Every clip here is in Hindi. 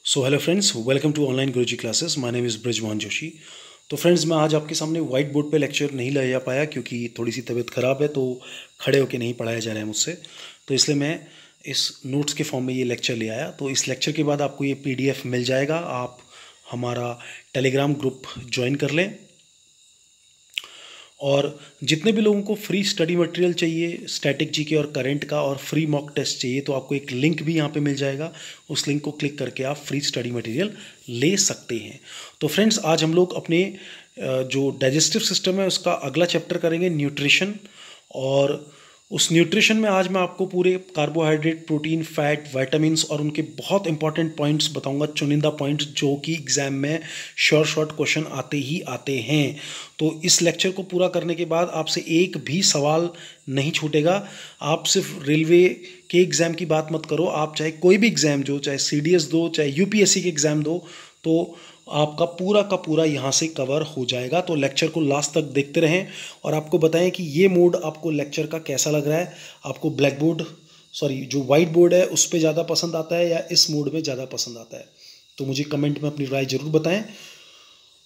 So hello friends, welcome to online Guruji classes. My name is Brijmohan Joshi. तो फ्रेंड्स, मैं आज आपके सामने वाइट बोर्ड पे लेक्चर नहीं ले जा पाया क्योंकि थोड़ी सी तबीयत ख़राब है, तो खड़े होके नहीं पढ़ाया जा रहा है मुझसे। तो इसलिए मैं इस नोट्स के फॉर्म में ये लेक्चर ले आया। तो इस लेक्चर के बाद आपको ये PDF मिल जाएगा। आप हमारा टेलीग्राम ग्रुप ज्वाइन कर लें, और जितने भी लोगों को फ्री स्टडी मटेरियल चाहिए, स्टैटिक जीके और करंट का, और फ्री मॉक टेस्ट चाहिए, तो आपको एक लिंक भी यहाँ पे मिल जाएगा। उस लिंक को क्लिक करके आप फ्री स्टडी मटेरियल ले सकते हैं। तो फ्रेंड्स, आज हम लोग अपने जो डाइजेस्टिव सिस्टम है उसका अगला चैप्टर करेंगे, न्यूट्रिशन। और उस न्यूट्रिशन में आज मैं आपको पूरे कार्बोहाइड्रेट, प्रोटीन, फैट, विटामिन्स और उनके बहुत इंपॉर्टेंट पॉइंट्स बताऊंगा, चुनिंदा पॉइंट्स जो कि एग्जाम में शॉर्ट क्वेश्चन आते ही आते हैं। तो इस लेक्चर को पूरा करने के बाद आपसे एक भी सवाल नहीं छूटेगा। आप सिर्फ रेलवे के एग्ज़ाम की बात मत करो, आप चाहे कोई भी एग्ज़ाम दो, चाहे CDS दो, चाहे UPSC के एग्ज़ाम दो, तो आपका पूरा का पूरा यहाँ से कवर हो जाएगा। तो लेक्चर को लास्ट तक देखते रहें और आपको बताएं कि ये मोड आपको लेक्चर का कैसा लग रहा है। आपको ब्लैक बोर्ड, सॉरी जो वाइट बोर्ड है उस पर ज़्यादा पसंद आता है या इस मोड में ज़्यादा पसंद आता है, तो मुझे कमेंट में अपनी राय ज़रूर बताएं।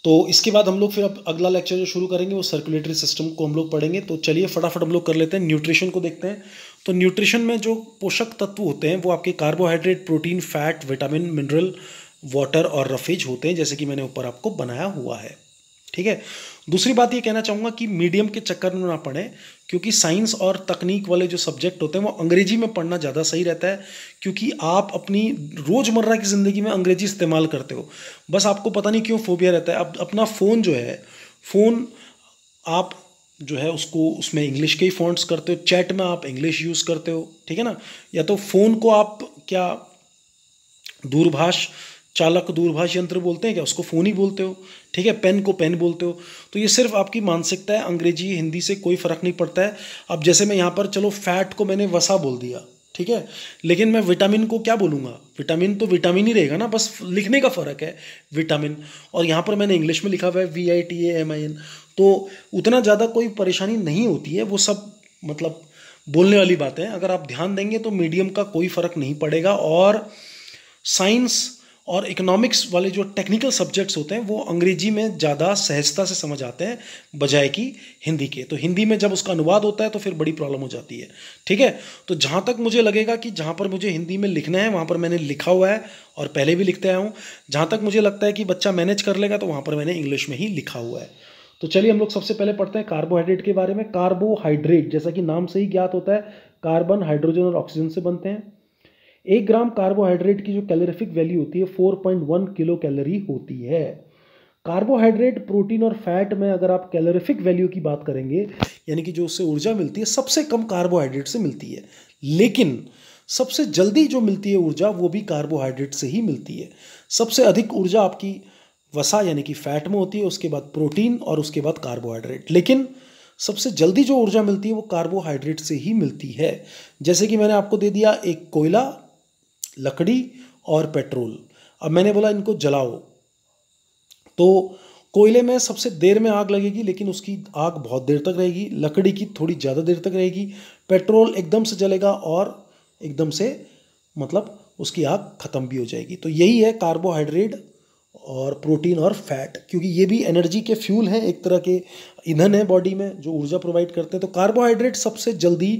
तो इसके बाद हम लोग फिर अब अगला लेक्चर जो शुरू करेंगे वो सर्कुलेटरी सिस्टम को हम लोग पढ़ेंगे। तो चलिए फटाफट हम लोग कर लेते हैं, न्यूट्रिशन को देखते हैं। तो न्यूट्रिशन में जो पोषक तत्व होते हैं वो आपके carbohydrate, protein, fat, vitamin, mineral, water और रफेज होते हैं, जैसे कि मैंने ऊपर आपको बनाया हुआ है। ठीक है। दूसरी बात ये कहना चाहूँगा कि मीडियम के चक्कर में ना पढ़ें, क्योंकि साइंस और तकनीक वाले जो सब्जेक्ट होते हैं वो अंग्रेजी में पढ़ना ज़्यादा सही रहता है, क्योंकि आप अपनी रोज़मर्रा की ज़िंदगी में अंग्रेजी इस्तेमाल करते हो। बस आपको पता नहीं क्यों फोबिया रहता है। अब अपना फ़ोन जो है, फ़ोन आप जो है उसको उसमें इंग्लिश के ही फॉन्ट्स करते हो, चैट में आप इंग्लिश यूज़ करते हो, ठीक है ना। या तो फ़ोन को आप क्या दूरभाष चालक, दूरभाष यंत्र बोलते हैं क्या, उसको फ़ोन ही बोलते हो, ठीक है। पेन को पेन बोलते हो। तो ये सिर्फ आपकी मानसिकता है, अंग्रेजी हिंदी से कोई फ़र्क नहीं पड़ता है। अब जैसे मैं यहाँ पर, चलो फैट को मैंने वसा बोल दिया, ठीक है, लेकिन मैं विटामिन को क्या बोलूँगा, विटामिन तो विटामिन ही रहेगा ना, बस लिखने का फ़र्क है विटामिन। और यहाँ पर मैंने इंग्लिश में लिखा हुआ है VITAMIN, तो उतना ज़्यादा कोई परेशानी नहीं होती है। वो सब मतलब बोलने वाली बातें हैं। अगर आप ध्यान देंगे तो मीडियम का कोई फ़र्क नहीं पड़ेगा। और साइंस और इकोनॉमिक्स वाले जो टेक्निकल सब्जेक्ट्स होते हैं वो अंग्रेजी में ज़्यादा सहजता से समझ आते हैं बजाय कि हिंदी के। तो हिंदी में जब उसका अनुवाद होता है तो फिर बड़ी प्रॉब्लम हो जाती है, ठीक है। तो जहाँ तक मुझे लगेगा कि जहाँ पर मुझे हिंदी में लिखना है वहाँ पर मैंने लिखा हुआ है, और पहले भी लिखते आया हूँ। जहाँ तक मुझे लगता है कि बच्चा मैनेज कर लेगा तो वहाँ पर मैंने इंग्लिश में ही लिखा हुआ है। तो चलिए हम लोग सबसे पहले पढ़ते हैं कार्बोहाइड्रेट के बारे में। कार्बोहाइड्रेट जैसा कि नाम से ही ज्ञात होता है, कार्बन, हाइड्रोजन और ऑक्सीजन से बनते हैं। 1 ग्राम कार्बोहाइड्रेट की जो कैलोरीफिक वैल्यू होती है 4.1 किलो कैलोरी होती है। कार्बोहाइड्रेट, प्रोटीन और फैट में अगर आप कैलोरीफिक वैल्यू की बात करेंगे, यानी कि जो उससे ऊर्जा मिलती है, सबसे कम कार्बोहाइड्रेट से मिलती है। लेकिन सबसे जल्दी जो मिलती है ऊर्जा वो भी कार्बोहाइड्रेट से ही मिलती है। सबसे अधिक ऊर्जा आपकी वसा यानी कि फैट में होती है, उसके बाद प्रोटीन और उसके बाद कार्बोहाइड्रेट। लेकिन सबसे जल्दी जो ऊर्जा मिलती है वो कार्बोहाइड्रेट से ही मिलती है। जैसे कि मैंने आपको दे दिया एक कोयला, लकड़ी और पेट्रोल। अब मैंने बोला इनको जलाओ, तो कोयले में सबसे देर में आग लगेगी लेकिन उसकी आग बहुत देर तक रहेगी, लकड़ी की थोड़ी ज़्यादा देर तक रहेगी, पेट्रोल एकदम से जलेगा और एकदम से मतलब उसकी आग ख़त्म भी हो जाएगी। तो यही है कार्बोहाइड्रेट और प्रोटीन और फैट, क्योंकि ये भी एनर्जी के फ्यूल हैं, एक तरह के ईंधन है बॉडी में जो ऊर्जा प्रोवाइड करते हैं। तो कार्बोहाइड्रेट सबसे जल्दी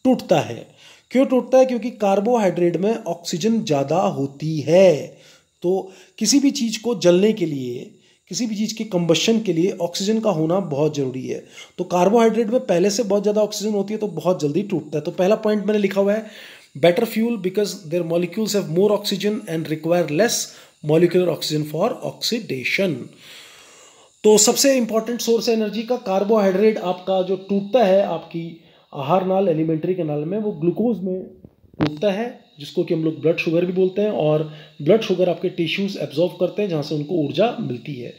टूटता है। क्यों टूटता है? क्योंकि कार्बोहाइड्रेट में ऑक्सीजन ज़्यादा होती है। तो किसी भी चीज़ को जलने के लिए, किसी भी चीज़ के कंबशन के लिए ऑक्सीजन का होना बहुत ज़रूरी है। तो कार्बोहाइड्रेट में पहले से बहुत ज़्यादा ऑक्सीजन होती है तो बहुत जल्दी टूटता है। तो पहला पॉइंट मैंने लिखा हुआ है, better fuel because their molecules have more oxygen and require less molecular oxygen for oxidation. तो सबसे इंपॉर्टेंट सोर्स है एनर्जी का कार्बोहाइड्रेट। आपका जो टूटता है आपकी आहार नाल, एलिमेंट्री कैनाल में, वो ग्लूकोज में टूटता है, जिसको कि हम लोग ब्लड शुगर भी बोलते हैं। और ब्लड शुगर आपके टिश्यूज एब्जॉर्व करते हैं, जहाँ से उनको ऊर्जा मिलती है।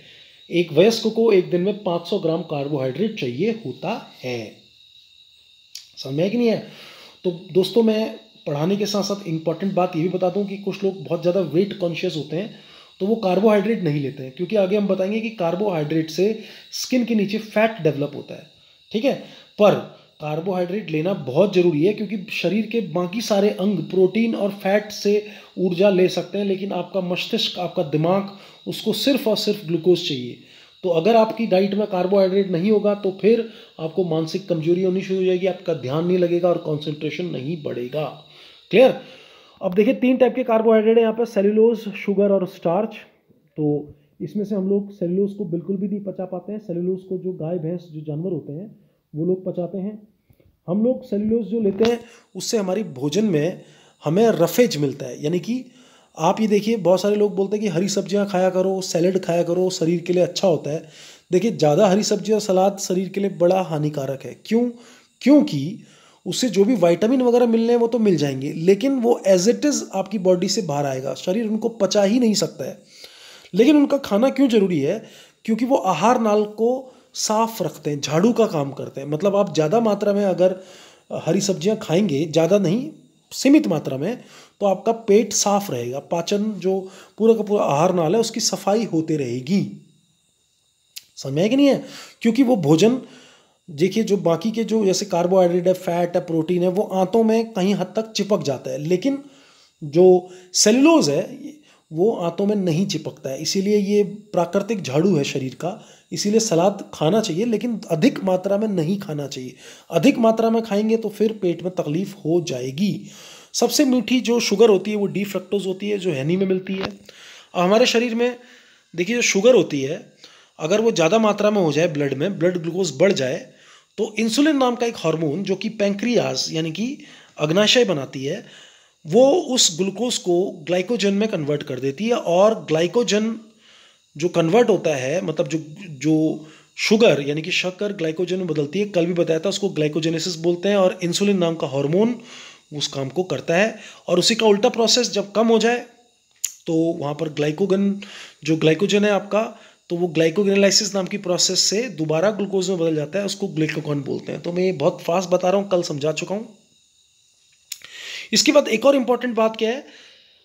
एक वयस्क को एक दिन में 500 ग्राम कार्बोहाइड्रेट चाहिए होता है। समझ में है कि नहीं है? तो दोस्तों, मैं पढ़ाने के साथ साथ इंपॉर्टेंट बात ये भी बता दूं कि कुछ लोग बहुत ज़्यादा वेट कॉन्शियस होते हैं तो वो कार्बोहाइड्रेट नहीं लेते हैं, क्योंकि आगे हम बताएंगे कि कार्बोहाइड्रेट से स्किन के नीचे फैट डेवलप होता है, ठीक है। पर कार्बोहाइड्रेट लेना बहुत ज़रूरी है, क्योंकि शरीर के बाकी सारे अंग प्रोटीन और फैट से ऊर्जा ले सकते हैं, लेकिन आपका मस्तिष्क, आपका दिमाग, उसको सिर्फ और सिर्फ ग्लूकोज चाहिए। तो अगर आपकी डाइट में कार्बोहाइड्रेट नहीं होगा तो फिर आपको मानसिक कमजोरी होनी शुरू हो जाएगी, आपका ध्यान नहीं लगेगा और कॉन्सेंट्रेशन नहीं बढ़ेगा। क्लियर? अब देखिए 3 टाइप के कार्बोहाइड्रेट है यहाँ पर, सेल्यूलोज, शुगर और स्टार्च। तो इसमें से हम लोग सेल्यूलोज को बिल्कुल भी नहीं पचा पाते हैं। सेल्यूलोज को जो गाय भैंस जो जानवर होते हैं वो लोग पचाते हैं। हम लोग सेल्यूलोज जो लेते हैं उससे हमारी भोजन में हमें रफेज मिलता है। यानी कि आप ये देखिए, बहुत सारे लोग बोलते हैं कि हरी सब्जियां खाया करो, सैलेड खाया करो, शरीर के लिए अच्छा होता है। देखिए, ज़्यादा हरी सब्जी और सलाद शरीर के लिए बड़ा हानिकारक है। क्यों? क्योंकि उससे जो भी विटामिन वगैरह मिलने हैं वो तो मिल जाएंगे, लेकिन वो एज इट इज़ आपकी बॉडी से बाहर आएगा, शरीर उनको पचा ही नहीं सकता है। लेकिन उनका खाना क्यों जरूरी है? क्योंकि वो आहार नाल को साफ रखते हैं, झाड़ू का काम करते हैं। मतलब आप ज़्यादा मात्रा में अगर हरी सब्जियां खाएंगे, ज़्यादा नहीं, सीमित मात्रा में, तो आपका पेट साफ रहेगा, पाचन जो पूरा का पूरा आहार नाल है उसकी सफाई होती रहेगी। समझ में है कि नहीं है? क्योंकि वो भोजन, देखिए, जो बाकी के जो जैसे कार्बोहाइड्रेट है, फैट है, प्रोटीन है, वो आंतों में कहीं हद तक चिपक जाता है, लेकिन जो सेल्यूलोज है वो आंतों में नहीं चिपकता है। इसीलिए ये प्राकृतिक झाड़ू है शरीर का। इसीलिए सलाद खाना चाहिए, लेकिन अधिक मात्रा में नहीं खाना चाहिए। अधिक मात्रा में खाएंगे तो फिर पेट में तकलीफ हो जाएगी। सबसे मीठी जो शुगर होती है वो डी फ्रक्टोज होती है, जो हनी में मिलती है। हमारे शरीर में देखिए, जो शुगर होती है, अगर वो ज़्यादा मात्रा में हो जाए, ब्लड में ब्लड ग्लूकोज बढ़ जाए, तो इंसुलिन नाम का एक हार्मोन जो कि पैंक्रियाज यानी कि अग्नाशय बनाती है, वो उस ग्लूकोज को ग्लाइकोजन में कन्वर्ट कर देती है। और ग्लाइकोजन जो कन्वर्ट होता है, मतलब जो जो शुगर यानी कि शक्कर ग्लाइकोजन में बदलती है, कल भी बताया था, उसको ग्लाइकोजेनेसिस बोलते हैं। और इंसुलिन नाम का हार्मोन उस काम को करता है। और उसी का उल्टा प्रोसेस जब कम हो जाए तो वहाँ पर जो ग्लाइकोजन है आपका, तो वो ग्लाइकोगेनेलाइसिस नाम की प्रोसेस से दोबारा ग्लूकोज में बदल जाता है, उसको ग्लूकागॉन बोलते हैं। तो मैं ये बहुत फास्ट बता रहा हूँ, कल समझा चुका हूँ। इसके बाद एक और इम्पॉर्टेंट बात क्या है,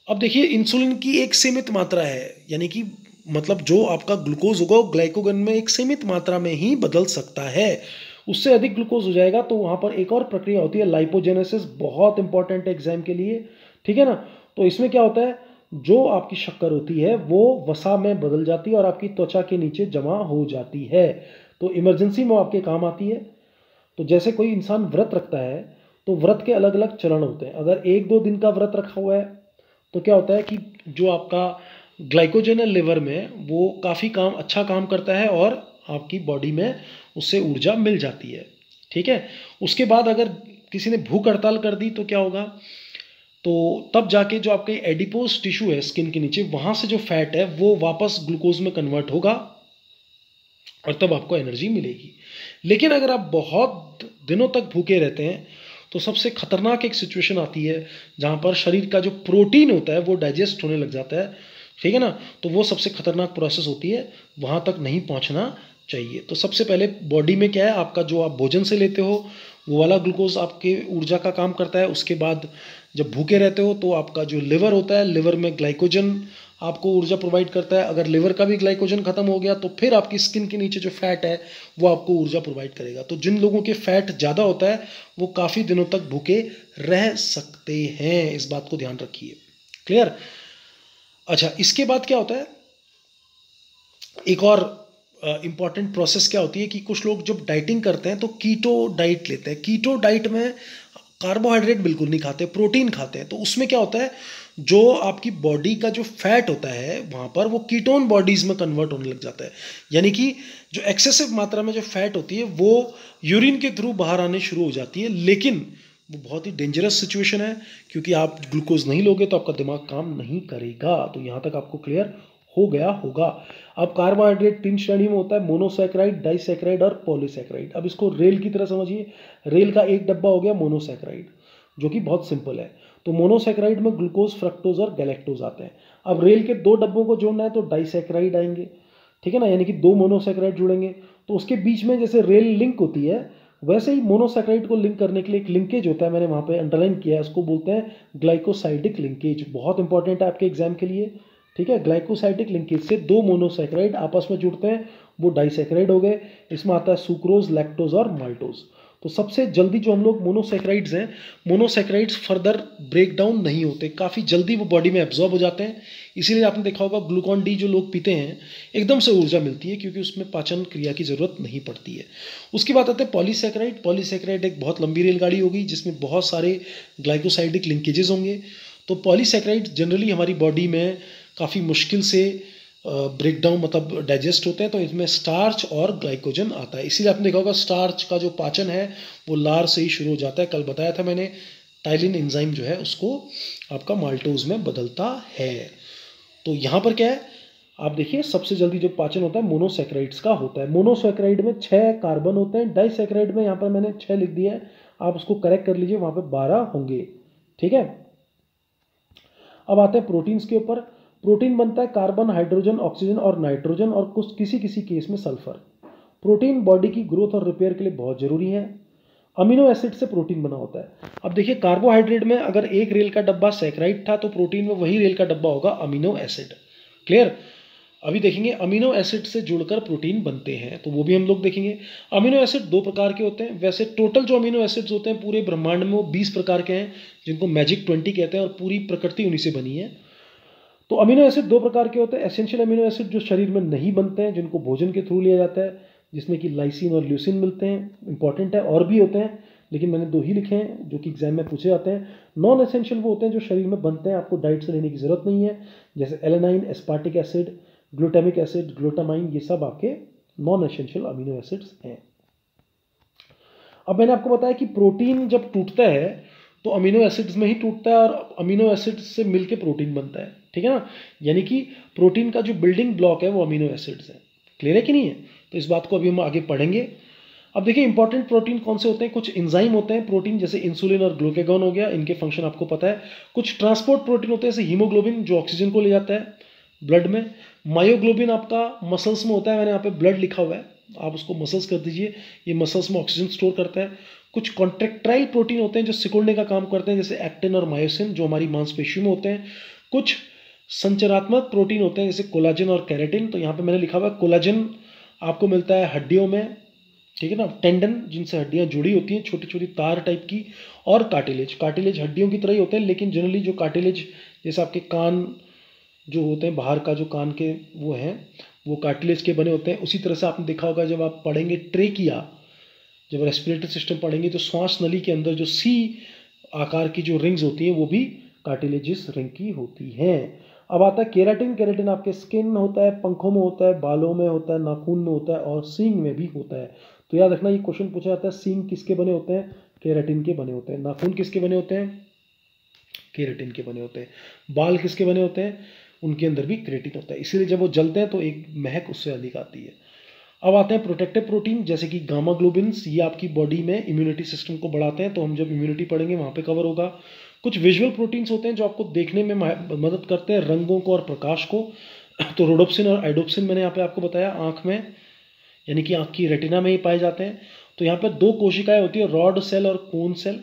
अब देखिए, इंसुलिन की एक सीमित मात्रा है, यानी कि मतलब जो आपका ग्लूकोज होगा वो ग्लाइकोगन में एक सीमित मात्रा में ही बदल सकता है। उससे अधिक ग्लूकोज हो जाएगा तो वहाँ पर एक और प्रक्रिया होती है, लाइपोजेनेसिस, बहुत इंपॉर्टेंट है एग्जाम के लिए, ठीक है ना। तो इसमें क्या होता है, जो आपकी शक्कर होती है वो वसा में बदल जाती है और आपकी त्वचा के नीचे जमा हो जाती है। तो इमरजेंसी में आपके काम आती है। तो जैसे कोई इंसान व्रत रखता है तो व्रत के अलग अलग चरण होते हैं। अगर 1-2 दिन का व्रत रखा हुआ है तो क्या होता है कि जो आपका ग्लाइकोजन है लिवर में, वो काफ़ी अच्छा काम करता है और आपकी बॉडी में उससे ऊर्जा मिल जाती है, ठीक है। उसके बाद अगर किसी ने भूख हड़ताल कर दी तो क्या होगा, तो तब जाके जो आपके एडिपोज टिश्यू है स्किन के नीचे, वहाँ से जो फैट है वो वापस ग्लूकोज में कन्वर्ट होगा और तब आपको एनर्जी मिलेगी। लेकिन अगर आप बहुत दिनों तक भूखे रहते हैं तो सबसे खतरनाक एक सिचुएशन आती है जहाँ पर शरीर का जो प्रोटीन होता है वो डाइजेस्ट होने लग जाता है, ठीक है ना। तो वो सबसे खतरनाक प्रोसेस होती है, वहाँ तक नहीं पहुँचना चाहिए। तो सबसे पहले बॉडी में क्या है, आपका जो आप भोजन से लेते हो वो वाला ग्लूकोज आपके ऊर्जा का काम करता है। उसके बाद जब भूखे रहते हो तो आपका जो लिवर होता है, लिवर में ग्लाइकोजन आपको ऊर्जा प्रोवाइड करता है। अगर लिवर का भी ग्लाइकोजन खत्म हो गया तो फिर आपकी स्किन के नीचे जो फैट है वो आपको ऊर्जा प्रोवाइड करेगा। तो जिन लोगों के फैट ज़्यादा होता है वो काफ़ी दिनों तक भूखे रह सकते हैं, इस बात को ध्यान रखिए। क्लियर? अच्छा, इसके बाद क्या होता है, एक और इम्पॉर्टेंट प्रोसेस क्या होती है कि कुछ लोग जब डाइटिंग करते हैं तो कीटो डाइट लेते हैं। कीटो डाइट में कार्बोहाइड्रेट बिल्कुल नहीं खाते, प्रोटीन खाते हैं। तो उसमें क्या होता है, जो आपकी बॉडी का जो फैट होता है वहाँ पर वो कीटोन बॉडीज में कन्वर्ट होने लग जाता है। यानी कि जो एक्सेसिव मात्रा में जो फैट होती है वो यूरिन के थ्रू बाहर आने शुरू हो जाती है। लेकिन वो बहुत ही डेंजरस सिचुएशन है, क्योंकि आप ग्लूकोज नहीं लोगे तो आपका दिमाग काम नहीं करेगा। तो यहाँ तक आपको क्लियर हो गया होगा। अब कार्बोहाइड्रेट 3 श्रेणी में होता है, मोनोसैकेराइड, डाइसैकेराइड और पॉलीसैकेराइड। अब इसको रेल की तरह समझिए, रेल का एक डब्बा हो गया मोनोसैकेराइड, जो कि बहुत सिंपल है। तो मोनोसैकेराइड में ग्लूकोज, फ्रक्टोज और गैलेक्टोज आते हैं। अब रेल के 2 डब्बों को जोड़ना है तो डाइसैकेराइड आएंगे, ठीक है ना, यानी कि 2 मोनोसैकेराइड जुड़ेंगे। तो उसके बीच में जैसे रेल लिंक होती है, वैसे ही मोनोसैकेराइड को लिंक करने के लिए एक लिंकेज होता है, मैंने वहाँ पे अंडरलाइन किया है, उसको बोलते हैं ग्लाइकोसाइडिक लिंकेज। बहुत इंपॉर्टेंट है आपके एग्जाम के लिए, ठीक है। ग्लाइकोसाइडिक लिंकेज से 2 मोनोसैकेराइड आपस में जुड़ते हैं, वो डाइसैकेराइड हो गए। इसमें आता है सुक्रोज, लैक्टोज और माल्टोज। तो सबसे जल्दी जो हम लोग मोनोसैकेराइड्स हैं, मोनोसैकेराइड्स फर्दर ब्रेक डाउन नहीं होते, काफ़ी जल्दी वो बॉडी में एब्जॉर्ब हो जाते हैं। इसीलिए आपने देखा होगा ग्लूकॉन डी जो लोग पीते हैं एकदम से ऊर्जा मिलती है, क्योंकि उसमें पाचन क्रिया की ज़रूरत नहीं पड़ती है। उसकी बात आते हैं पॉलीसैकेराइड। पॉलीसैकेराइड एक बहुत लंबी रेलगाड़ी होगी जिसमें बहुत सारे ग्लाइकोसाइडिक लिंकेजेस होंगे। तो पॉलीसैकेराइड जनरली हमारी बॉडी में काफ़ी मुश्किल से ब्रेक डाउन मतलब डाइजेस्ट होते हैं, तो इसमें स्टार्च और ग्लाइकोजन आता है। इसीलिए आपने देखा होगा स्टार्च का जो पाचन है वो लार से ही शुरू हो जाता है। कल बताया था मैंने, टाइलिन एंजाइम जो है उसको आपका माल्टोज में बदलता है। तो यहाँ पर क्या है, आप देखिए सबसे जल्दी जो पाचन होता है मोनोसैकेराइड्स का होता है। मोनोसैकेराइड में 6 कार्बन होते हैं, डाइसैकेराइड में यहाँ पर मैंने 6 लिख दिया है, आप उसको करेक्ट कर लीजिए, वहाँ पर 12 होंगे। ठीक है, अब आते हैं प्रोटीन्स के ऊपर। प्रोटीन बनता है कार्बन, हाइड्रोजन, ऑक्सीजन और नाइट्रोजन और कुछ किसी किसी केस में सल्फर। प्रोटीन बॉडी की ग्रोथ और रिपेयर के लिए बहुत जरूरी है। अमीनो एसिड से प्रोटीन बना होता है। अब देखिए कार्बोहाइड्रेट में अगर एक रेल का डब्बा सैकराइड था तो प्रोटीन में वही रेल का डब्बा होगा अमीनो एसिड। क्लियर। अभी देखेंगे अमीनो एसिड से जुड़कर प्रोटीन बनते हैं, तो वो भी हम लोग देखेंगे। अमीनो एसिड 2 प्रकार के होते हैं। वैसे टोटल जो अमीनो एसिड्स होते हैं पूरे ब्रह्मांड में वो 20 प्रकार के हैं, जिनको मैजिक 20 कहते हैं, और पूरी प्रकृति उन्हीं से बनी है। तो अमीनो एसिड 2 प्रकार के होते हैं। एसेंशियल अमीनो एसिड जो शरीर में नहीं बनते हैं, जिनको भोजन के थ्रू लिया जाता है, जिसमें कि लाइसिन और ल्यूसिन मिलते हैं, इंपॉर्टेंट है। और भी होते हैं लेकिन मैंने 2 ही लिखे हैं जो कि एग्जाम में पूछे जाते हैं। नॉन एसेंशियल वो होते हैं जो शरीर में बनते हैं, आपको डाइट से लेने की जरूरत नहीं है, जैसे alanine, aspartic acid, glutamic acid, glutamine, ये सब आपके नॉन एसेंशियल अमीनो एसिड्स हैं। अब मैंने आपको बताया कि प्रोटीन जब टूटता है तो अमीनो एसिड्स में ही टूटता है और अमीनो एसिड्स से मिलके प्रोटीन बनता है। ठीक है ना, यानी कि प्रोटीन का जो बिल्डिंग ब्लॉक है वो अमीनो एसिड्स है। क्लियर है कि नहीं है? तो इस बात को अभी हम आगे पढ़ेंगे। अब देखिए इंपॉर्टेंट प्रोटीन कौन से होते हैं। कुछ एंजाइम होते हैं प्रोटीन, जैसे इंसुलिन और ग्लूकागॉन हो गया, इनके फंक्शन आपको पता है। कुछ ट्रांसपोर्ट प्रोटीन होते हैं जैसे हीमोग्लोबिन जो ऑक्सीजन को ले जाता है ब्लड में। मायोग्लोबिन आपका मसल्स में होता है, मैंने यहाँ पे ब्लड लिखा हुआ है, आप उसको मसल्स कर दीजिए, ये मसल्स में ऑक्सीजन स्टोर करता है। कुछ कॉन्ट्रेक्टाइल प्रोटीन होते हैं जो सिकुड़ने का काम करते हैं, जैसे एक्टिन और मायोसिन जो हमारी मांसपेशियों में होते हैं। कुछ संरचनात्मक प्रोटीन होते हैं जैसे कोलाजन और कैरेटिन। तो यहाँ पे मैंने लिखा हुआ है कोलाजन आपको मिलता है हड्डियों में, ठीक है ना, टेंडन जिनसे हड्डियां जुड़ी होती हैं, छोटी छोटी तार टाइप की, और कार्टिलेज। कार्टिलेज हड्डियों की तरह ही होते हैं, लेकिन जनरली जो कार्टिलेज जैसे आपके कान जो होते हैं, बाहर का जो कान के वो हैं, वो कार्टिलेज के बने होते हैं। उसी तरह से आपने देखा होगा जब आप पढ़ेंगे ट्रेकिया, जब रेस्पिरेटरी सिस्टम पढ़ेंगे तो श्वास नली के अंदर जो सी आकार की जो रिंग्स होती हैं वो भी कार्टिलेजिस रिंग की होती हैं। अब आता है केराटिन। केराटिन आपके स्किन में होता है, पंखों में होता है, बालों में होता है, नाखून में होता है और सींग में भी होता है। तो याद रखना ये क्वेश्चन पूछा जाता है, सींग किसके बने होते हैं? केराटिन के बने होते हैं। नाखून किसके बने होते हैं? केराटिन के बने होते हैं। बाल किसके बने होते हैं? उनके अंदर भी केराटिन होता है, इसीलिए जब वो जलते हैं तो एक महक उससे अधिक आती है। अब आते हैं प्रोटेक्टिव प्रोटीन जैसे कि गामा ग्लोबिन्स, ये आपकी बॉडी में इम्यूनिटी सिस्टम को बढ़ाते हैं, तो हम जब इम्यूनिटी पढ़ेंगे वहाँ पे कवर होगा। कुछ विजुअल प्रोटीन्स होते हैं जो आपको देखने में मदद करते हैं, रंगों को और प्रकाश को। तो रोडोप्सिन और आइडोप्सिन मैंने यहाँ पे आपको बताया, आँख में यानी कि आँख की रेटिना में ही पाए जाते हैं। तो यहाँ पर 2 कोशिकाएं होती है, रॉड सेल और कोन सेल।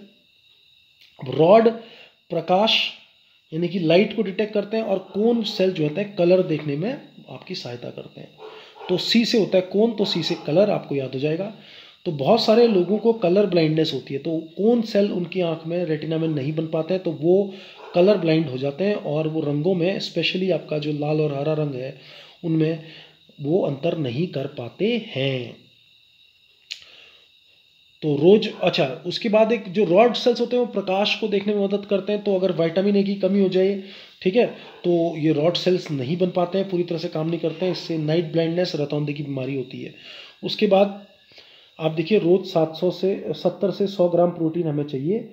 रॉड प्रकाश यानी कि लाइट को डिटेक्ट करते हैं, और कोन सेल जो होता है कलर देखने में आपकी सहायता करते हैं। तो सी से होता है कोन, तो सी से कलर आपको याद हो जाएगा। तो बहुत सारे लोगों को कलर ब्लाइंडनेस होती है, तो कोन सेल उनकी आंख में रेटिना में नहीं बन पाते हैं, तो वो कलर ब्लाइंड हो जाते हैं, और वो रंगों में स्पेशली आपका जो लाल और हरा रंग है उनमें वो अंतर नहीं कर पाते हैं। तो रोज अच्छा, उसके बाद एक जो रॉड सेल्स होते हैं वो प्रकाश को देखने में मदद करते हैं। तो अगर विटामिन ए की कमी हो जाए, ठीक है, तो ये रॉड सेल्स नहीं बन पाते हैं, पूरी तरह से काम नहीं करते हैं, इससे नाइट ब्लाइंडनेस, रतौंधे की बीमारी होती है। उसके बाद आप देखिए रोज 70 से 100 ग्राम प्रोटीन हमें चाहिए।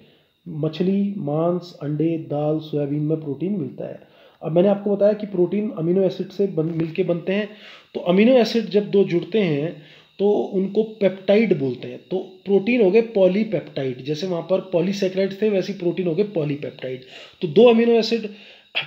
मछली, मांस, अंडे, दाल, सोयाबीन में प्रोटीन मिलता है। अब मैंने आपको बताया कि प्रोटीन अमीनो एसिड से मिलके बनते हैं। तो अमीनो एसिड जब 2 जुड़ते हैं तो उनको पेप्टाइड बोलते हैं। तो प्रोटीन हो गए पॉलीपेप्टाइड, जैसे वहाँ पर पॉलीसैकेराइड थे वैसे प्रोटीन हो गए पॉलीपेप्टाइड। तो 2 अमीनो एसिड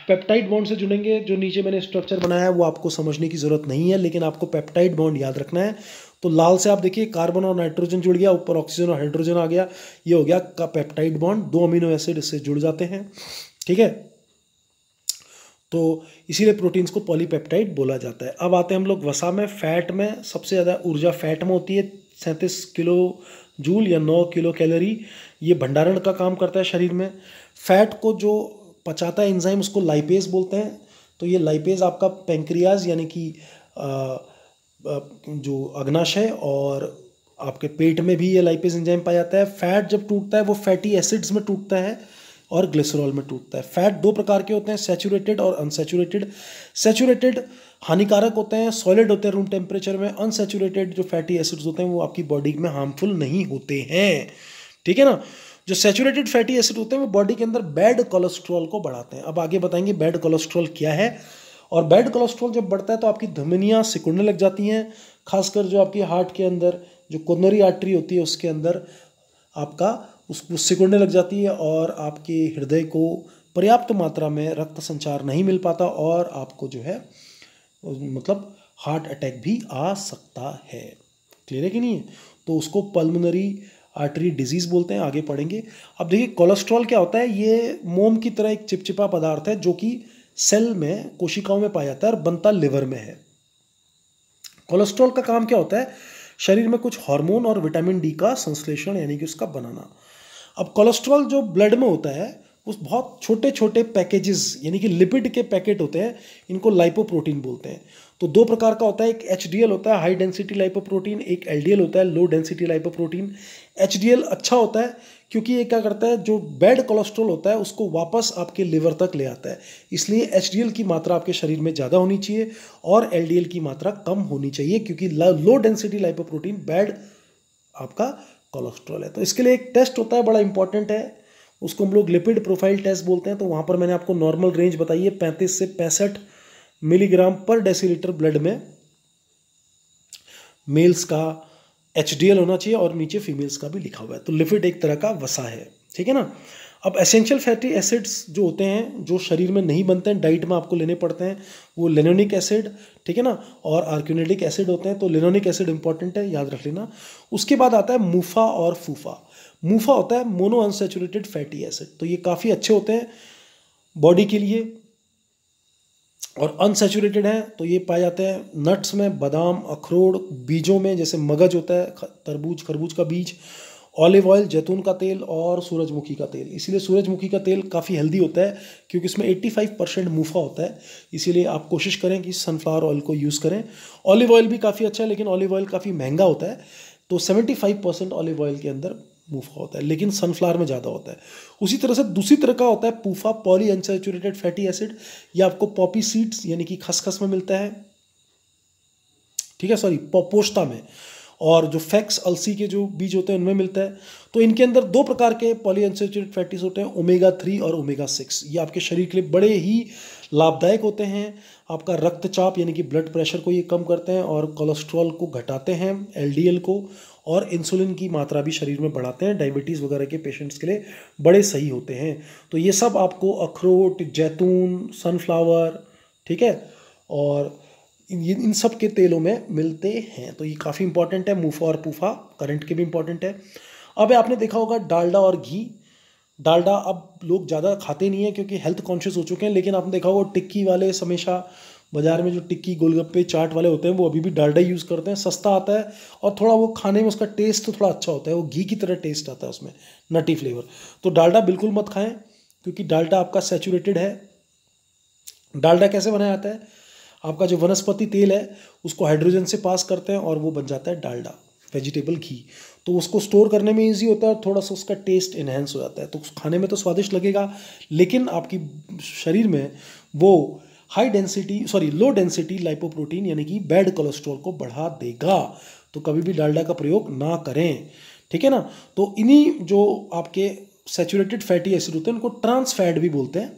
पेप्टाइड बॉन्ड से जुड़ेंगे। जो नीचे मैंने स्ट्रक्चर बनाया है वो आपको समझने की जरूरत नहीं है, लेकिन आपको पेप्टाइड बॉन्ड याद रखना है। तो लाल से आप देखिए कार्बन और नाइट्रोजन जुड़ गया, ऊपर ऑक्सीजन और हाइड्रोजन आ गया, ये हो गया का पेप्टाइड बॉन्ड। 2 अमीनो एसिड इससे जुड़ जाते हैं, ठीक है। तो इसीलिए प्रोटीन्स को पॉलीपेप्टाइड बोला जाता है। अब आते हैं हम लोग वसा में। फैट में सबसे ज़्यादा ऊर्जा फैट में होती है, 37 किलो जूल या 9 किलो कैलोरी। ये भंडारण का काम करता है शरीर में। फैट को जो पचाता है एंजाइम उसको लाइपेज बोलते हैं। तो ये लाइपेज आपका पैंक्रियाज यानी कि जो अग्नाशय और आपके पेट में भी ये लाइपेज एंजाइम पाया जाता है। फैट जब टूटता है वो फैटी एसिड्स में टूटता है और ग्लिसरॉल में टूटता है। फैट दो प्रकार के होते हैं, सैचुरेटेड और अनसैचुरेटेड। सैचुरेटेड हानिकारक होते हैं, सॉलिड होते हैं रूम टेम्परेचर में। अनसैचुरेटेड जो फैटी एसिड्स होते हैं वो आपकी बॉडी में हार्मफुल नहीं होते हैं, ठीक है ना। जो सैचुरेटेड फैटी एसिड होते हैं वो बॉडी के अंदर बैड कोलेस्ट्रॉल को बढ़ाते हैं। अब आगे बताएंगे बैड कोलेस्ट्रॉल क्या है। और बैड कोलेस्ट्रॉल जब बढ़ता है तो आपकी धमनियाँ सिकुड़ने लग जाती हैं, खासकर जो आपकी हार्ट के अंदर जो कोरोनरी आर्टरी होती है उसके अंदर आपका उसको सिकुड़ने लग जाती है और आपके हृदय को पर्याप्त मात्रा में रक्त संचार नहीं मिल पाता और आपको जो है मतलब हार्ट अटैक भी आ सकता है। क्लियर है कि नहीं है। तो उसको पल्मोनरी आर्टरी डिजीज़ बोलते हैं, आगे पढ़ेंगे। अब देखिए कोलेस्ट्रॉल क्या होता है। ये मोम की तरह एक चिपचिपा पदार्थ है जो कि सेल में कोशिकाओं में पाया जाता है और बनता लिवर में है। कोलेस्ट्रॉल का काम क्या होता है, शरीर में कुछ हार्मोन और विटामिन डी का संश्लेषण यानी कि उसका बनाना। अब कोलेस्ट्रॉल जो ब्लड में होता है उस बहुत छोटे छोटे पैकेजेस यानी कि लिपिड के पैकेट होते हैं, इनको लाइपोप्रोटीन बोलते हैं। तो दो प्रकार का होता है, एक एचडीएल होता है हाई डेंसिटी लाइपोप्रोटीन, एक एलडीएल होता है लो डेंसिटी लाइपोप्रोटीन। एचडीएल अच्छा होता है क्योंकि ये क्या करता है, जो बैड कोलेस्ट्रॉल होता है उसको वापस आपके लिवर तक ले आता है। इसलिए एचडीएल की मात्रा आपके शरीर में ज़्यादा होनी चाहिए और एलडीएल की मात्रा कम होनी चाहिए, क्योंकि लो डेंसिटी लाइपोप्रोटीन बैड आपका कोलेस्ट्रॉल है। तो इसके लिए एक टेस्ट होता है, बड़ा इंपॉर्टेंट है, उसको हम लोग लिपिड प्रोफाइल टेस्ट बोलते हैं। तो वहाँ पर मैंने आपको नॉर्मल रेंज बताई है 35 से 65 मिलीग्राम पर डेसीलीटर ब्लड में मेल्स का एचडीएल होना चाहिए और नीचे फीमेल्स का भी लिखा हुआ है। तो लिपिड एक तरह का वसा है, ठीक है ना। अब एसेंशियल फैटी एसिड्स जो होते हैं जो शरीर में नहीं बनते हैं, डाइट में आपको लेने पड़ते हैं, वो लिनोनिक एसिड, ठीक है ना, और आर्क्यूनेटिक एसिड होते हैं। तो लिनोनिक एसिड इंपॉर्टेंट है, याद रख लेना। उसके बाद आता है मूफा और फूफा। मूफा होता है मोनो अनसैचुरेटेड फैटी एसिड। तो ये काफ़ी अच्छे होते हैं बॉडी के लिए और अनसैचुरेटेड हैं तो ये पाए जाते हैं नट्स में, बादाम, अखरोट, बीजों में जैसे मगज होता है, तरबूज, खरबूज का बीज, ऑलिव ऑयल, जैतून का तेल और सूरजमुखी का तेल। इसीलिए सूरजमुखी का तेल काफ़ी हेल्दी होता है क्योंकि इसमें 85% मूफा होता है। इसीलिए आप कोशिश करें कि सनफ्लावर ऑयल को यूज़ करें। ऑलिव ऑयल भी काफ़ी अच्छा है लेकिन ऑलिव ऑयल काफ़ी महंगा होता है, तो 75% ऑलिव ऑयल के अंदर मूफा होता है, लेकिन सनफ्लावर में ज़्यादा होता है। उसी तरह से दूसरी तरह का होता है पूफा, पॉली अनसैचुरेटेड फैटी एसिड। ये आपको पॉपी सीड्स यानी कि खसखस में मिलता है, ठीक है, सॉरी पोस्ता में, और जो फैक्स अलसी के जो बीज होते हैं उनमें मिलता है। तो इनके अंदर दो प्रकार के पॉली अनसैचुरेटेड फैटीज होते हैं, ओमेगा 3 और ओमेगा 6। ये आपके शरीर के लिए बड़े ही लाभदायक होते हैं। आपका रक्तचाप यानी कि ब्लड प्रेशर को ये कम करते हैं और कोलेस्ट्रॉल को घटाते हैं, एलडीएल को, और इंसुलिन की मात्रा भी शरीर में बढ़ाते हैं। डायबिटीज़ वगैरह के पेशेंट्स के लिए बड़े सही होते हैं। तो ये सब आपको अखरोट, जैतून, सनफ्लावर, ठीक है, और इन सब के तेलों में मिलते हैं। तो ये काफ़ी इंपॉर्टेंट है। मूफा और पूफा करंट के भी इंपॉर्टेंट है। अब आपने देखा होगा डालडा और घी। डालडा अब लोग ज़्यादा खाते नहीं हैं क्योंकि हेल्थ कॉन्शियस हो चुके हैं, लेकिन आपने देखा होगा टिक्की वाले हमेशा बाजार में जो टिक्की, गोलगप्पे, चाट वाले होते हैं वो अभी भी डालडा यूज़ करते हैं। सस्ता आता है और थोड़ा वो खाने में उसका टेस्ट तो थोड़ा अच्छा होता है, वो घी की तरह टेस्ट आता है उसमें, नटी फ्लेवर। तो डालडा बिल्कुल मत खाएं क्योंकि डालडा आपका सैचुरेटेड है। डालडा कैसे बनाया जाता है, आपका जो वनस्पति तेल है उसको हाइड्रोजन से पास करते हैं और वो बन जाता है डालडा, वेजिटेबल घी। तो उसको स्टोर करने में इजी होता है और थोड़ा सा उसका टेस्ट इन्हेंस हो जाता है। तो खाने में तो स्वादिष्ट लगेगा लेकिन आपकी शरीर में वो लो डेंसिटी लाइपोप्रोटीन यानी कि बैड कोलेस्ट्रॉल को बढ़ा देगा। तो कभी भी डालडा का प्रयोग ना करें, ठीक है ना। तो इन्हीं जो आपके सैचुरेटेड फैटी एसिड होते हैं उनको ट्रांस फैट भी बोलते हैं।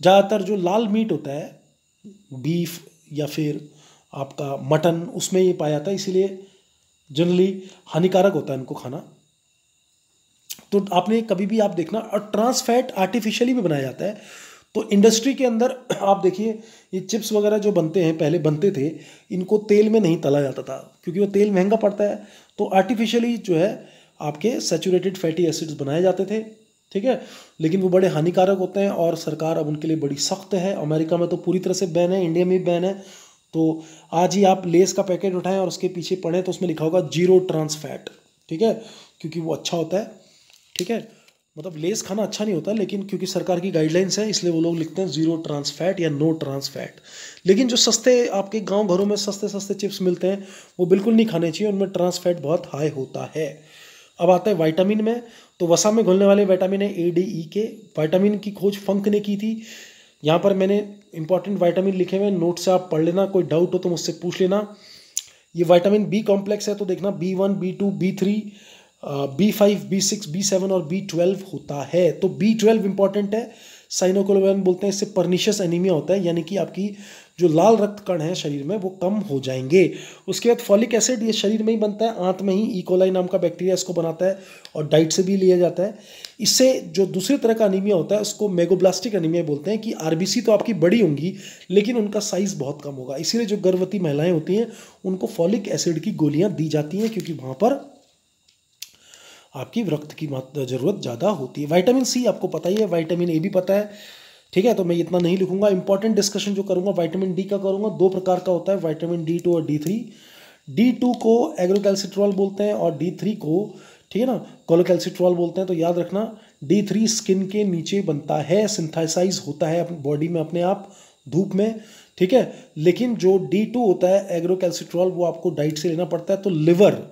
ज़्यादातर जो लाल मीट होता है, बीफ या फिर आपका मटन, उसमें ये पाया जाता है, इसीलिए जनरली हानिकारक होता है इनको खाना। तो आपने कभी भी आप देखना, और ट्रांस फैट आर्टिफिशियली भी बनाया जाता है। तो इंडस्ट्री के अंदर आप देखिए ये चिप्स वगैरह जो बनते हैं, पहले बनते थे, इनको तेल में नहीं तला जाता था क्योंकि वो तेल महंगा पड़ता है। तो आर्टिफिशियली जो है आपके सैचुरेटेड फैटी एसिड्स बनाए जाते थे, ठीक है, लेकिन वो बड़े हानिकारक होते हैं और सरकार अब उनके लिए बड़ी सख्त है। अमेरिका में तो पूरी तरह से बैन है, इंडिया में भी बैन है। तो आज ही आप लेस का पैकेट उठाएं और उसके पीछे पढ़ें तो उसमें लिखा होगा 0 ट्रांस फैट, ठीक है। क्योंकि वो अच्छा होता है, ठीक है। मतलब लेस खाना अच्छा नहीं होता, लेकिन क्योंकि सरकार की गाइडलाइंस है इसलिए वो लोग लिखते हैं 0 ट्रांस फैट या नो ट्रांस फैट। लेकिन जो सस्ते आपके गांव घरों में सस्ते सस्ते चिप्स मिलते हैं वो बिल्कुल नहीं खाने चाहिए, उनमें ट्रांस फैट बहुत हाई होता है। अब आता है विटामिन में, तो वसा में घुलने वाले विटामिन है A, D, E के। विटामिन की खोज फंक ने की थी। यहाँ पर मैंने इंपॉर्टेंट विटामिन लिखे हुए, नोट से आप पढ़ लेना, कोई डाउट हो तो मुझसे पूछ लेना। ये विटामिन बी कॉम्प्लेक्स है, तो देखना B1, B2, B3, B5, B6, B7 और B12 होता है। तो B12 इंपॉर्टेंट है, साइनोकोलवेन बोलते हैं, इससे परनिशियस एनीमिया होता है, यानी कि आपकी जो लाल रक्त कण है शरीर में वो कम हो जाएंगे। उसके बाद फॉलिक एसिड, ये शरीर में ही बनता है, आंत में ही ई कोलाई नाम का बैक्टीरिया इसको बनाता है और डाइट से भी लिया जाता है। इससे जो दूसरे तरह का अनीमिया होता है उसको मेगोब्लास्टिक अनीमिया बोलते हैं, कि आरबीसी तो आपकी बड़ी होंगी लेकिन उनका साइज बहुत कम होगा। इसीलिए जो गर्भवती महिलाएं होती हैं उनको फॉलिक एसिड की गोलियां दी जाती हैं, क्योंकि वहां पर आपकी रक्त की जरूरत ज़्यादा होती है। विटामिन सी आपको पता ही है, विटामिन ए भी पता है, ठीक है, तो मैं इतना नहीं लिखूंगा। इंपॉर्टेंट डिस्कशन जो करूंगा विटामिन डी का करूंगा। 2 प्रकार का होता है, विटामिन D2 और D3। D2 को एग्रोकैल्सिट्रॉल बोलते हैं और D3 को, ठीक है ना, कोलोकैल्सिट्रॉल बोलते हैं। तो याद रखना, D3 स्किन के नीचे बनता है, सिंथेसाइज होता है अपनी बॉडी में अपने आप धूप में, ठीक है। लेकिन जो D2 होता है एग्रोकैल्सिट्रॉल, वो आपको डाइट से लेना पड़ता है। तो लिवर,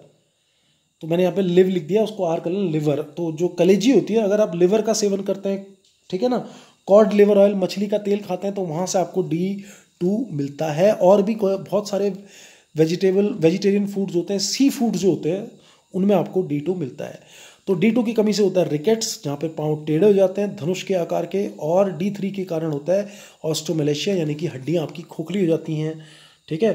तो मैंने यहाँ पे लिव लिख दिया, उसको आर कर लेना लिवर। तो जो कलेजी होती है, अगर आप लिवर का सेवन करते हैं, ठीक है ना, कॉड लिवर ऑयल, मछली का तेल खाते हैं, तो वहाँ से आपको D2 मिलता है। और भी बहुत सारे वेजिटेरियन फूड्स होते हैं, सी फूड्स जो होते हैं, उनमें आपको D2 मिलता है। तो D2 की कमी से होता है रिकेट्स, जहाँ पे पाँव टेढ़े हो जाते हैं धनुष के आकार के, और D3 के कारण होता है ऑस्टोमेलेशिया, यानी कि हड्डियाँ आपकी खोखली हो जाती हैं, ठीक है।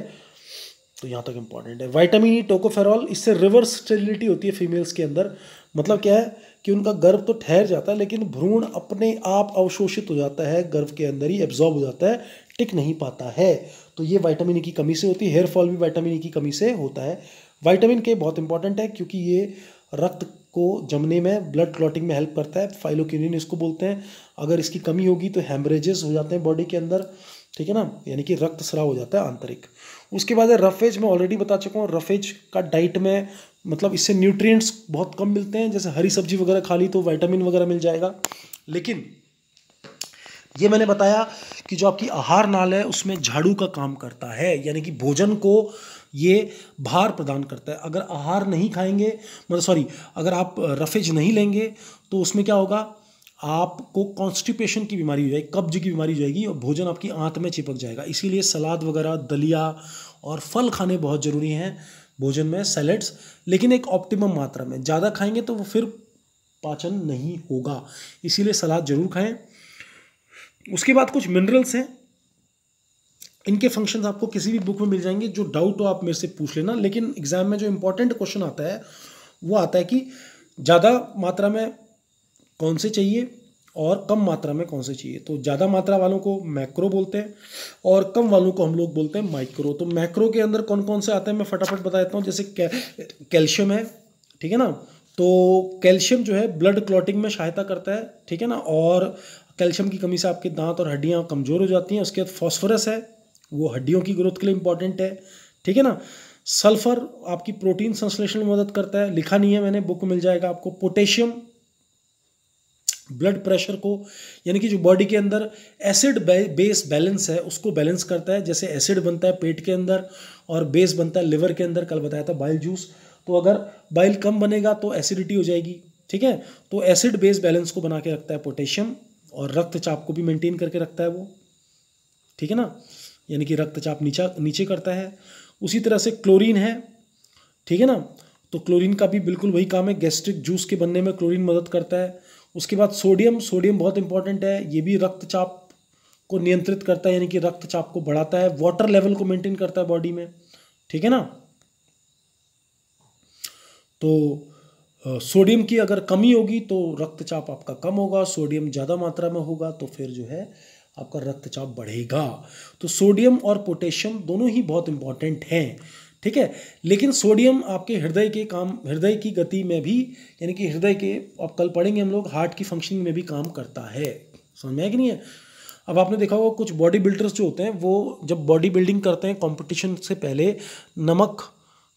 तो यहाँ तक इंपॉर्टेंट है। विटामिन ई, टोकोफेरॉल, इससे रिवर्स स्टेरिलिटी होती है फीमेल्स के अंदर। मतलब क्या है कि उनका गर्भ तो ठहर जाता है, लेकिन भ्रूण अपने आप अवशोषित हो जाता है, गर्भ के अंदर ही एब्जॉर्ब हो जाता है, टिक नहीं पाता है। तो ये विटामिन ई की कमी से होती है। हेयर फॉल भी विटामिन ई की कमी से होता है। विटामिन के बहुत इंपॉर्टेंट है, क्योंकि ये रक्त को जमने में, ब्लड क्लॉटिंग में हेल्प करता है, फाइलोक्विनिन इसको बोलते हैं। अगर इसकी कमी होगी तो हेमरेजेस हो जाते हैं बॉडी के अंदर, ठीक है ना, यानी कि रक्तस्राव हो जाता है आंतरिक। उसके बाद है रफेज, मैं ऑलरेडी बता चुका हूँ। रफेज का डाइट में मतलब इससे न्यूट्रिएंट्स बहुत कम मिलते हैं, जैसे हरी सब्जी वगैरह खा ली तो विटामिन वगैरह मिल जाएगा। लेकिन ये मैंने बताया कि जो आपकी आहार नाल है उसमें झाड़ू का काम करता है, यानी कि भोजन को ये भार प्रदान करता है। अगर आहार नहीं खाएंगे, मतलब अगर आप रफेज नहीं लेंगे तो उसमें क्या होगा, आपको कॉन्स्टिपेशन की बीमारी हो जाएगी, कब्ज की बीमारी हो जाएगी, और भोजन आपकी आंत में चिपक जाएगा। इसीलिए सलाद वगैरह, दलिया और फल खाने बहुत ज़रूरी हैं भोजन में, सैलेड्स, लेकिन एक ऑप्टिमम मात्रा में। ज़्यादा खाएंगे तो वो फिर पाचन नहीं होगा, इसीलिए सलाद जरूर खाएं। उसके बाद कुछ मिनरल्स हैं, इनके फंक्शंस आपको किसी भी बुक में मिल जाएंगे। जो डाउट हो आप मेरे से पूछ लेना। लेकिन एग्जाम में जो इंपॉर्टेंट क्वेश्चन आता है वो आता है कि ज़्यादा मात्रा में कौन से चाहिए और कम मात्रा में कौन से चाहिए। तो ज़्यादा मात्रा वालों को मैक्रो बोलते हैं और कम वालों को हम लोग बोलते हैं माइक्रो। तो मैक्रो के अंदर कौन कौन से आते हैं मैं फटाफट बता देता हूँ। जैसे कैल्शियम है, ठीक है ना, तो कैल्शियम जो है ब्लड क्लॉटिंग में सहायता करता है, ठीक है ना, और कैल्शियम की कमी से आपके दांत और हड्डियाँ कमज़ोर हो जाती हैं। उसके बाद फॉस्फोरस है, वो हड्डियों की ग्रोथ के लिए इंपॉर्टेंट है, ठीक है ना। सल्फर आपकी प्रोटीन संश्लेषण में मदद करता है, लिखा नहीं है मैंने, बुक मिल जाएगा आपको। पोटेशियम ब्लड प्रेशर को, यानी कि जो बॉडी के अंदर एसिड बेस बैलेंस है उसको बैलेंस करता है। जैसे एसिड बनता है पेट के अंदर और बेस बनता है लिवर के अंदर, कल बताया था बाइल जूस। तो अगर बाइल कम बनेगा तो एसिडिटी हो जाएगी, ठीक है। तो एसिड बेस बैलेंस को बना के रखता है पोटेशियम, और रक्तचाप को भी मेंटेन करके रखता है वो, ठीक है ना, यानी कि रक्तचाप नीचे करता है। उसी तरह से क्लोरीन है, ठीक है ना, तो क्लोरीन का भी बिल्कुल वही काम है, गैस्ट्रिक जूस के बनने में क्लोरीन मदद करता है। उसके बाद सोडियम बहुत इंपॉर्टेंट है, ये भी रक्तचाप को नियंत्रित करता है, यानी कि रक्तचाप को बढ़ाता है, वाटर लेवल को मेंटेन करता है बॉडी में, ठीक है ना। तो सोडियम की अगर कमी होगी तो रक्तचाप आपका कम होगा, सोडियम ज़्यादा मात्रा में होगा तो फिर जो है आपका रक्तचाप बढ़ेगा। तो सोडियम और पोटेशियम दोनों ही बहुत इंपॉर्टेंट हैं, ठीक है। लेकिन सोडियम आपके हृदय की गति में भी, यानी कि हृदय के, अब कल पढ़ेंगे हम लोग, हार्ट की फंक्शनिंग में भी काम करता है। समझ में आया कि नहीं है। अब आपने देखा होगा कुछ बॉडी बिल्डर्स जो होते हैं वो जब बॉडी बिल्डिंग करते हैं कंपटीशन से पहले नमक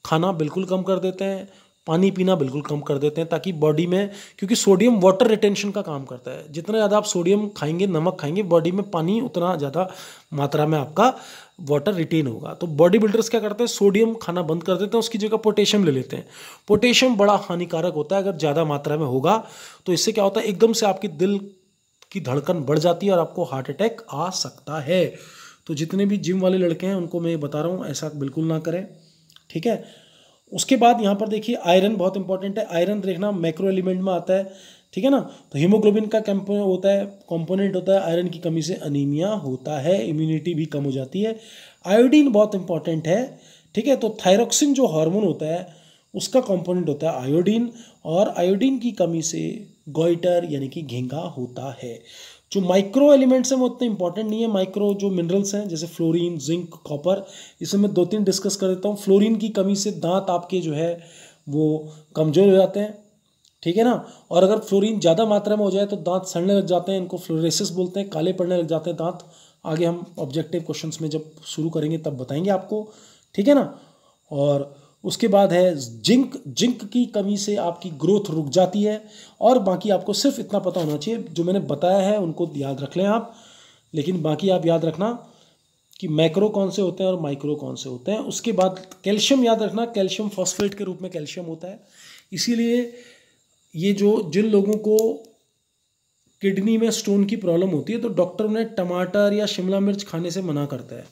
खाना बिल्कुल कम कर देते हैं, पानी पीना बिल्कुल कम कर देते हैं, ताकि बॉडी में, क्योंकि सोडियम वाटर रिटेंशन का काम करता है, जितना ज़्यादा आप सोडियम खाएंगे, नमक खाएंगे, बॉडी में पानी उतना ज़्यादा मात्रा में आपका वाटर रिटेन होगा। तो बॉडी बिल्डर्स क्या करते हैं, सोडियम खाना बंद कर देते हैं, उसकी जगह पोटेशियम ले लेते हैं। पोटेशियम बड़ा हानिकारक होता है, अगर ज़्यादा मात्रा में होगा तो इससे क्या होता है, एकदम से आपकी दिल की धड़कन बढ़ जाती है और आपको हार्ट अटैक आ सकता है। तो जितने भी जिम वाले लड़के हैं उनको मैं बता रहा हूँ, ऐसा बिल्कुल ना करें, ठीक है। उसके बाद यहाँ पर देखिए आयरन बहुत इंपॉर्टेंट है। आयरन देखना मैक्रो एलिमेंट में आता है, ठीक है ना। तो हीमोग्लोबिन का कंपोनेंट होता है। आयरन की कमी से अनीमिया होता है, इम्यूनिटी भी कम हो जाती है। आयोडीन बहुत इंपॉर्टेंट है, ठीक है। तो थायरोक्सिन जो हार्मोन होता है उसका कंपोनेंट होता है आयोडीन, और आयोडीन की कमी से गॉइटर यानी कि घेंगा होता है। जो माइक्रो एलिमेंट्स हैं वो उतने इंपॉर्टेंट नहीं है। माइक्रो जो मिनरल्स हैं जैसे फ्लोरीन, जिंक, कॉपर, इसमें मैं 2-3 डिस्कस कर देता हूँ। फ्लोरीन की कमी से दांत आपके जो है वो कमज़ोर हो जाते हैं, ठीक है ना। और अगर फ्लोरीन ज़्यादा मात्रा में हो जाए तो दांत सड़ने लग जाते हैं, इनको फ्लोरेसिस बोलते हैं, काले पड़ने लग जाते हैं दांत। आगे हम ऑब्जेक्टिव क्वेश्चंस में जब शुरू करेंगे तब बताएंगे आपको, ठीक है ना। और उसके बाद है जिंक की कमी से आपकी ग्रोथ रुक जाती है। और बाकी आपको सिर्फ इतना पता होना चाहिए, जो मैंने बताया है उनको याद रख लें आप, लेकिन बाकी आप याद रखना कि मैक्रो कौन से होते हैं और माइक्रो कौन से होते हैं। उसके बाद कैल्शियम याद रखना, कैल्शियम फॉस्फेट के रूप में कैल्शियम होता है। इसीलिए ये जिन लोगों को किडनी में स्टोन की प्रॉब्लम होती है तो डॉक्टर उन्हें टमाटर या शिमला मिर्च खाने से मना करता है,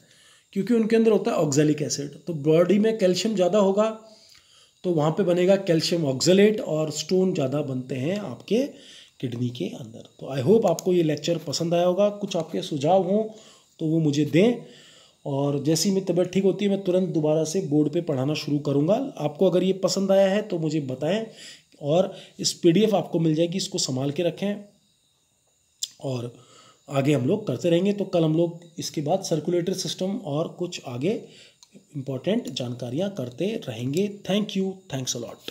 क्योंकि उनके अंदर होता है ऑक्जेलिक एसिड। तो बॉडी में कैल्शियम ज़्यादा होगा तो वहाँ पे बनेगा कैल्शियम ऑक्जेलेट और स्टोन ज़्यादा बनते हैं आपके किडनी के अंदर। तो आई होप आपको ये लेक्चर पसंद आया होगा। कुछ आपके सुझाव हों तो वो मुझे दें, और जैसी मेरी तबीयत ठीक होती है मैं तुरंत दोबारा से बोर्ड पे पढ़ाना शुरू करूँगा। आपको अगर ये पसंद आया है तो मुझे बताएं, और इस PDF आपको मिल जाएगी, इसको संभाल के रखें और आगे हम लोग करते रहेंगे। तो कल हम लोग इसके बाद सर्कुलेटरी सिस्टम और कुछ आगे इम्पॉर्टेंट जानकारियाँ करते रहेंगे। Thank you, thanks a lot.